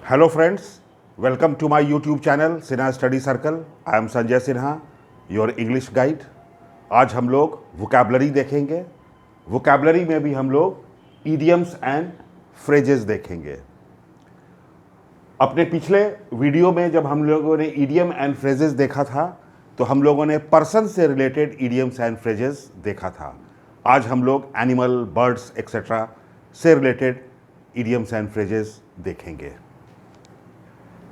Hello friends, welcome to my YouTube channel Sinha Study Circle. I am Sanjay Sinha, your English guide. आज हम लोग vocabulary देखेंगे. Vocabulary में भी हम लोग idioms and phrases देखेंगे. अपने पिछले वीडियो में जब हम लोगों ने idiom and phrases देखा था तो हम लोगों ने पर्सन से रिलेटेड idioms and phrases देखा था. आज हम लोग एनिमल, बर्ड्स एक्सेट्रा से रिलेटेड idioms and phrases देखेंगे.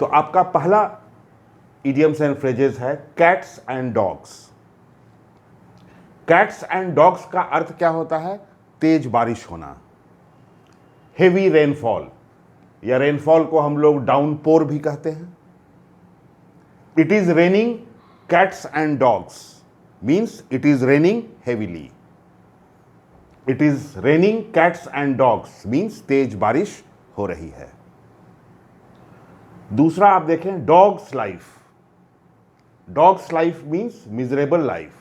तो आपका पहला idioms and phrases है cats and dogs. Cats and dogs का अर्थ क्या होता है? तेज बारिश होना, हेवी रेनफॉल, या रेनफॉल को हम लोग डाउनपोर भी कहते हैं. It is raining cats and dogs means it is raining heavily. It is raining cats and dogs means तेज बारिश हो रही है. दूसरा आप देखें dog's life. Dog's life means miserable life,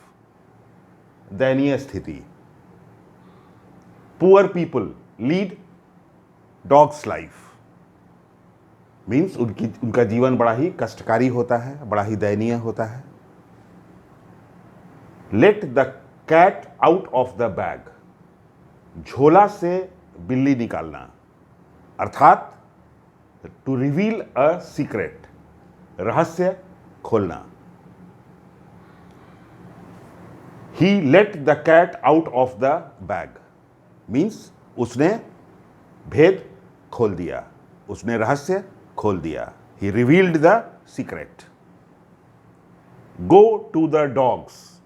दयनीय स्थिति. Poor people lead dog's life means उनका जीवन बड़ा ही कष्टकारी होता है, बड़ा ही दयनीय होता है. Let the cat out of the bag, झोला से बिल्ली निकालना, अर्थात टू रिवील अ सीक्रेट, रहस्य खोलना. He let the cat out of the bag means उसने भेद खोल दिया, उसने रहस्य खोल दिया. He revealed the secret. Go to the dogs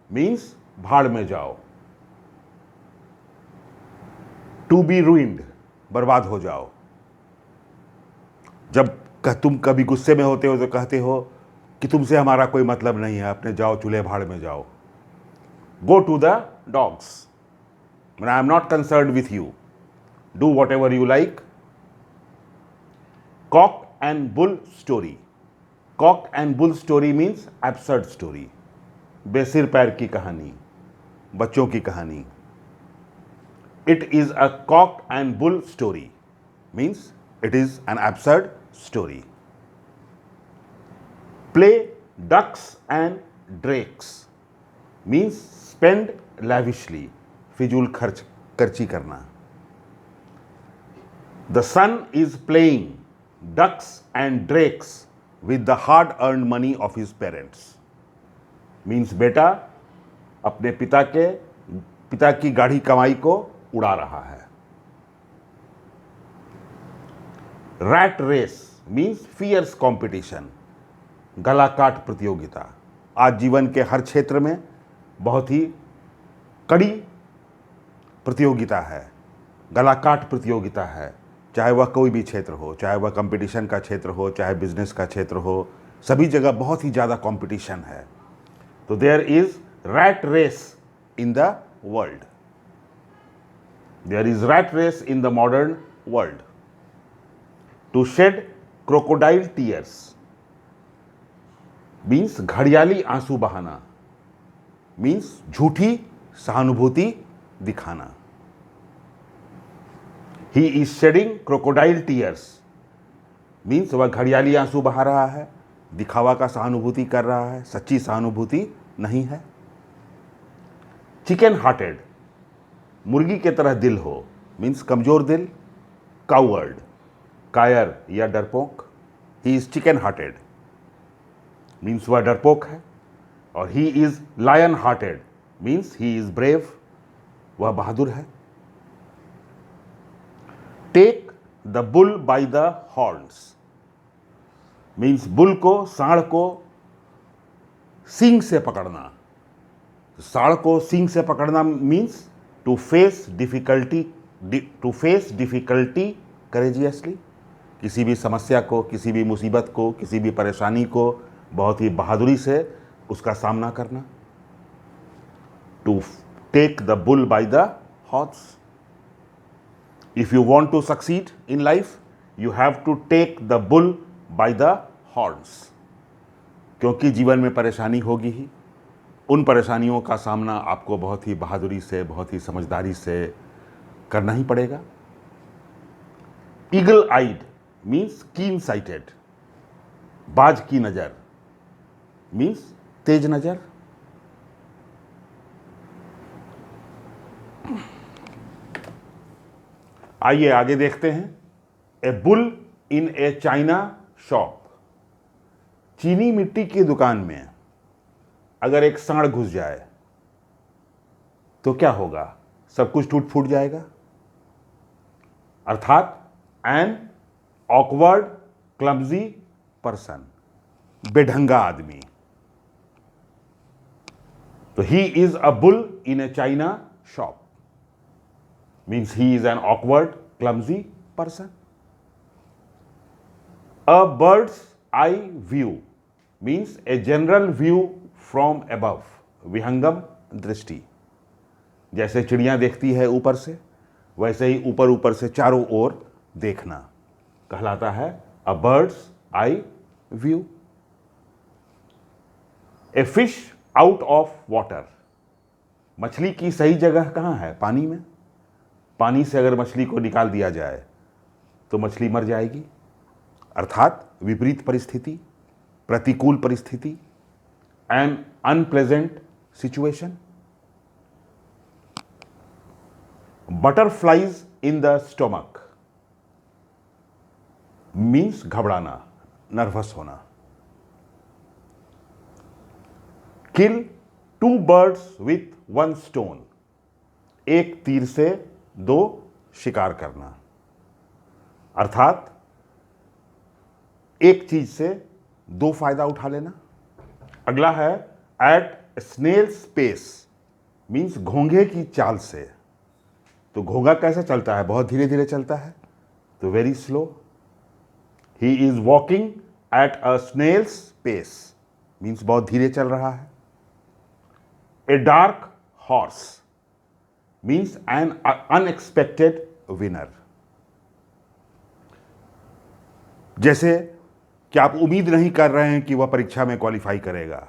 means भाड़ में जाओ. टू बी रूइंड, बर्बाद हो जाओ. जब तुम कभी गुस्से में होते हो तो कहते हो कि तुमसे हमारा कोई मतलब नहीं है, अपने जाओ चूल्हे भाड़ में जाओ. Go to the dogs, I am not concerned with you, do whatever you like. Cock and bull story. Cock and bull story means absurd story, बेसिर पैर की कहानी, बच्चों की कहानी. It is a cock and bull story means it is an absurd story. Play ducks and drakes means spend lavishly, फिजूल खर्ची करना. The son is playing ducks and drakes with the hard earned money of his parents means बेटा अपने पिता की गाढ़ी कमाई को उड़ा रहा है. Rat race means fierce competition, गला काट प्रतियोगिता. आज जीवन के हर क्षेत्र में बहुत ही कड़ी प्रतियोगिता है, गला काट प्रतियोगिता है. चाहे वह कोई भी क्षेत्र हो, चाहे वह कंपटीशन का क्षेत्र हो, चाहे बिजनेस का क्षेत्र हो, सभी जगह बहुत ही ज़्यादा कंपटीशन है. तो there is rat race in the world. There is rat race in the modern world. To shed crocodile tears means घड़ियाली आंसू बहाना, मीन्स झूठी सहानुभूति दिखाना. He is shedding crocodile tears means वह घड़ियाली आंसू बहा रहा है, दिखावा का सहानुभूति कर रहा है, सच्ची सहानुभूति नहीं है. चिकन हार्टेड, मुर्गी के तरह दिल हो मीन्स कमजोर दिल. काउवर्ड, कायर या डरपोक. He is chicken hearted means वह डरपोक है. और he is lion hearted means he is brave, वह बहादुर है. Take the bull by the horns means bull को, सांड को सींग से पकड़ना. सांड को सींग से पकड़ना means to face difficulty courageously. किसी भी समस्या को, किसी भी मुसीबत को, किसी भी परेशानी को बहुत ही बहादुरी से उसका सामना करना. To take the bull by the horns. If you want to succeed in life you have to take the bull by the horns. क्योंकि जीवन में परेशानी होगी ही, उन परेशानियों का सामना आपको बहुत ही बहादुरी से, बहुत ही समझदारी से करना ही पड़ेगा. ईगल आइड मीन्स कीन साइटेड, बाज की नज़र मीन्स तेज नज़र। आइए आगे देखते हैं। ए bull in A China shop, चीनी मिट्टी की दुकान में अगर एक सांड घुस जाए तो क्या होगा? सब कुछ टूट फूट जाएगा। अर्थात एन ऑकवर्ड क्लमजी पर्सन, बेढंगा आदमी। तो he is a bull in A China shop means he is an awkward clumsy person. A bird's eye view means a general view from above, विहंगम दृष्टि। जैसे चिड़ियां देखती है ऊपर से, वैसे ही ऊपर ऊपर से चारों ओर देखना कहलाता है a bird's eye view. A fish out of water, मछली की सही जगह कहां है? पानी में। पानी से अगर मछली को निकाल दिया जाए तो मछली मर जाएगी। अर्थात विपरीत परिस्थिति, प्रतिकूल परिस्थिति, an unpleasant situation. Butterflies in the stomach means घबराना, नर्वस होना। Kill two birds with one stone, एक तीर से दो शिकार करना। अर्थात एक चीज से दो फायदा उठा लेना। अगला है एट स्नेल्स पेस मीन्स घोंघे की चाल से। तो घोंघा कैसे चलता है? बहुत धीरे धीरे चलता है, तो very slow. He is walking at a snail's pace means बहुत धीरे चल रहा है। A dark horse means an unexpected winner. जैसे कि आप उम्मीद नहीं कर रहे हैं कि वह परीक्षा में क्वालिफाई करेगा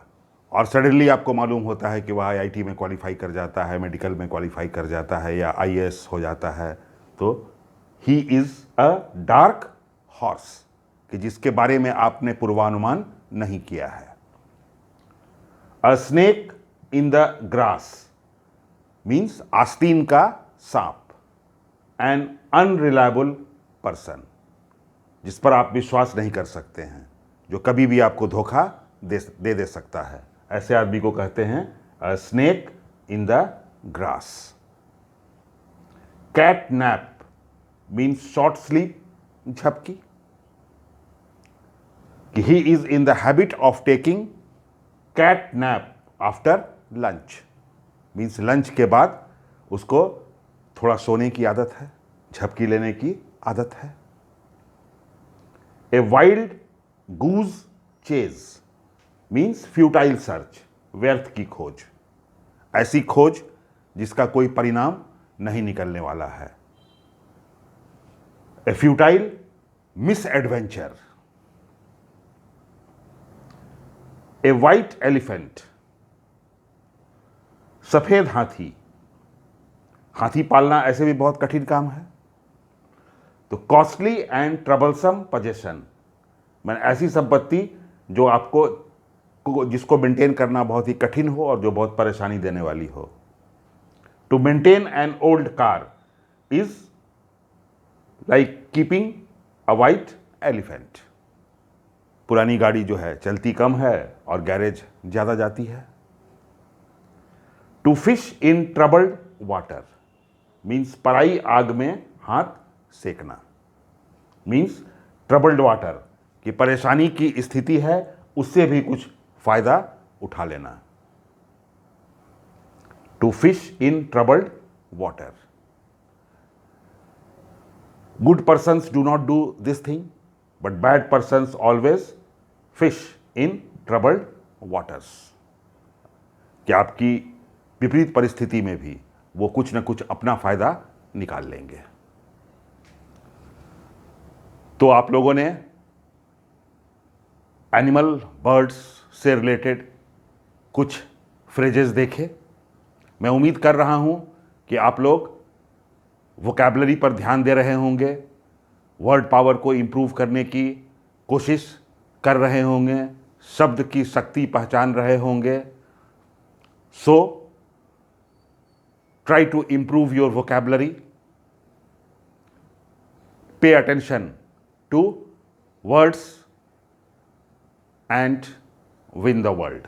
और सडनली आपको मालूम होता है कि वह आईआईटी में क्वालिफाई कर जाता है, मेडिकल में क्वालिफाई कर जाता है या आईएएस हो जाता है। तो he is a dark horse, कि जिसके बारे में आपने पूर्वानुमान नहीं किया है। अ snake in the grass means आस्तीन का सांप। एन अनरिलायबल पर्सन, जिस पर आप विश्वास नहीं कर सकते हैं, जो कभी भी आपको धोखा दे सकता है, ऐसे आदमी को कहते हैं a snake in the grass. Cat nap means short sleep, झपकी। कि he is in the habit of taking cat nap after lunch means lunch के बाद उसको थोड़ा सोने की आदत है, झपकी लेने की आदत है। A wild goose chase means futile search, व्यर्थ की खोज, ऐसी खोज जिसका कोई परिणाम नहीं निकलने वाला है। ए फ्यूटाइल मिस एडवेंचर। ए वाइट एलिफेंट, सफेद हाथी। हाथी पालना ऐसे भी बहुत कठिन काम है। तो कॉस्टली एंड ट्रबलसम पोजेशन, मैंने ऐसी संपत्ति जो आपको जिसको मेंटेन करना बहुत ही कठिन हो और जो बहुत परेशानी देने वाली हो। To maintain an old car is like keeping a white elephant. पुरानी गाड़ी जो है चलती कम है और गैरेज ज़्यादा जाती है। To fish in troubled water means पराई आग में हाथ सेकना। मीन्स ट्रबल्ड वाटर की परेशानी की स्थिति है, उससे भी कुछ फायदा उठा लेना। To fish in troubled water. Good persons do not do this thing but bad persons always fish in troubled waters. कि आपकी विपरीत परिस्थिति में भी वो कुछ न कुछ अपना फायदा निकाल लेंगे। तो आप लोगों ने एनिमल बर्ड्स से रिलेटेड कुछ फ्रेजेस देखे। मैं उम्मीद कर रहा हूं कि आप लोग वोकैबुलरी पर ध्यान दे रहे होंगे वर्ड पावर को इम्प्रूव करने की कोशिश कर रहे होंगे, शब्द की शक्ति पहचान रहे होंगे। So try to improve your vocabulary, pay attention to words and win the world.